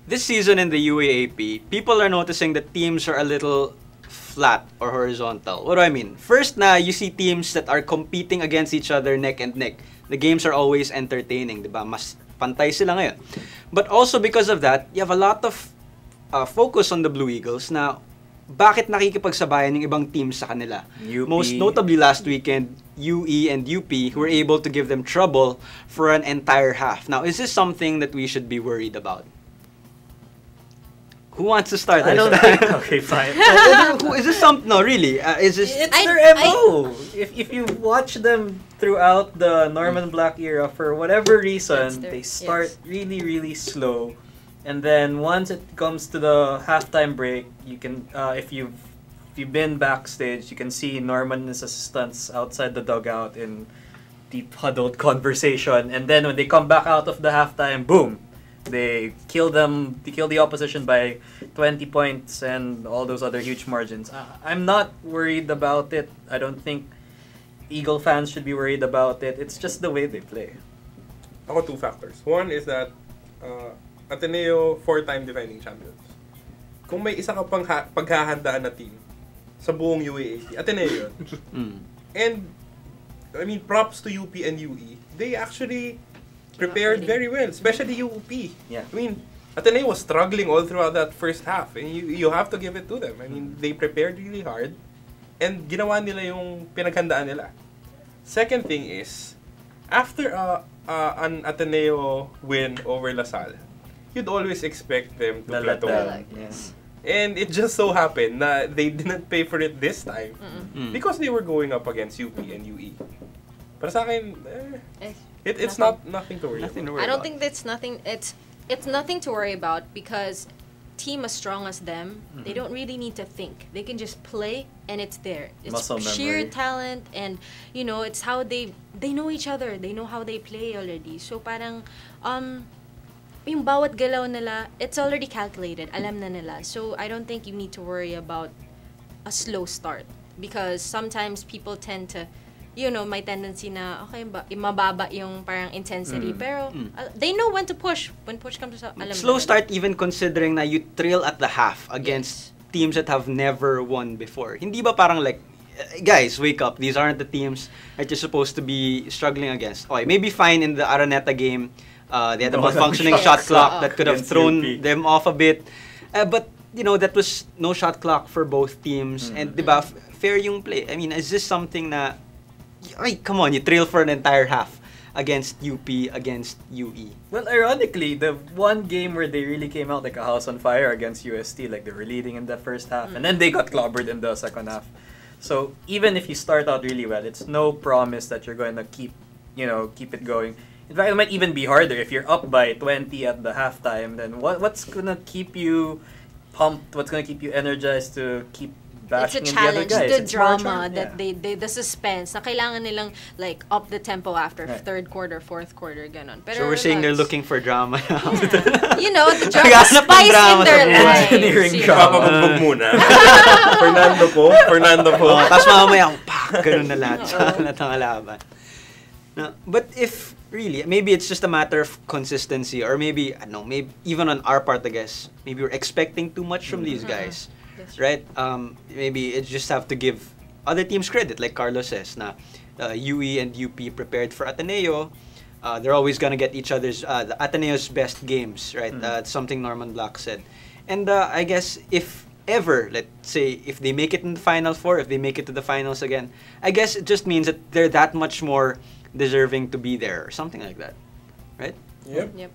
this season in the UAAP, people are noticing that teams are a little flat or horizontal. What do I mean? First na, you see teams that are competing against each other neck and neck. The games are always entertaining, diba? Mas pantay sila ngayon. But also because of that, you have a lot of focus on the Blue Eagles na bakit nakikipagsabayan yung ibang teams sa kanila. UP. Most notably last weekend, UE and UP who were able to give them trouble for an entire half. Now, is this something that we should be worried about? Who wants to start? I don't think. Okay, fine. Is this something? No, really. Is this? It's their MO. If you watch them throughout the Norman Black era, for whatever reason, they start really slow, and then once it comes to the halftime break, you can if you've been backstage, you can see Norman and his assistants outside the dugout in deep huddled conversation, and then when they come back out of the halftime, boom. They kill the opposition by 20 points and all those other huge margins. I'm not worried about it. I don't think Eagle fans should be worried about it. It's just the way they play. Ako, two factors. One is that Ateneo, 4-time defending champions. Kung may isa ka pang paghahandaan na team sa buong UAAP, Ateneo yun. And, I mean, props to UP and UE. They actually prepared very well, especially UP. Yeah. I mean, Ateneo was struggling all throughout that first half, and you have to give it to them. I mean, they prepared really hard, and ginawa nila yung pinaghandaan nila. Second thing is, after an Ateneo win over LaSalle, you'd always expect them to plateau. Yes. And it just so happened na they didn't pay for it this time because they were going up against UP and UE. Para sa akin, it's nothing to worry about. I don't think that's nothing. It's nothing to worry about because team as strong as them, they don't really need to think. They can just play and it's there. It's muscle sheer memory. talent and it's how they know each other. They know how they play already. So parang yung bawat galaw nila, it's already calculated. Alam na nila. So I don't think you need to worry about a slow start because sometimes people tend to may tendency na, okay, mababa yung parang intensity. Pero, they know when to push. When push comes to alam slow na start even considering na you trail at the half against teams that have never won before. Hindi ba parang like, guys, wake up. These aren't the teams that you're supposed to be struggling against. Okay, maybe fine in the Araneta game. They had a malfunctioning shot clock that could have thrown them off a bit. But, that was no shot clock for both teams. And, diba, fair yung play. I mean, is this something na come on, you trail for an entire half against UP, against UE. Well, ironically, the one game where they really came out like a house on fire against UST, like they were leading in the first half, and then they got clobbered in the second half. So even if you start out really well, it's no promise that you're going to keep it going. In fact, it might even be harder if you're up by 20 at the halftime. Then what's gonna keep you pumped? What's gonna keep you energized to keep bashing it's a in the other challenge, guys? the It's more drama charm, that the suspense na kailangan nilang like up the tempo after third quarter, fourth quarter, ganon. Pero So we're saying they're looking for drama now. Yeah. The drama, Naghahanap ng spice drama in their sa buhay. lives. Engineering you drama. know. Papabugbog muna. Fernando po. Tapos mamaya, ganun na lahat sa natangalaban. No, but if really, maybe it's just a matter of consistency, or maybe maybe even on our part, I guess, maybe we're expecting too much from these guys, right? Maybe it's just have to give other teams credit, like Carlos says. Na UE and UP prepared for Ateneo. They're always gonna get each other's the Ateneo's best games, right? It's something Norman Black said, and I guess if ever, let's say, if they make it in the Final Four, if they make it to the finals again, I guess it just means that they're that much more deserving to be there, or something like that, right? Yep. Yep.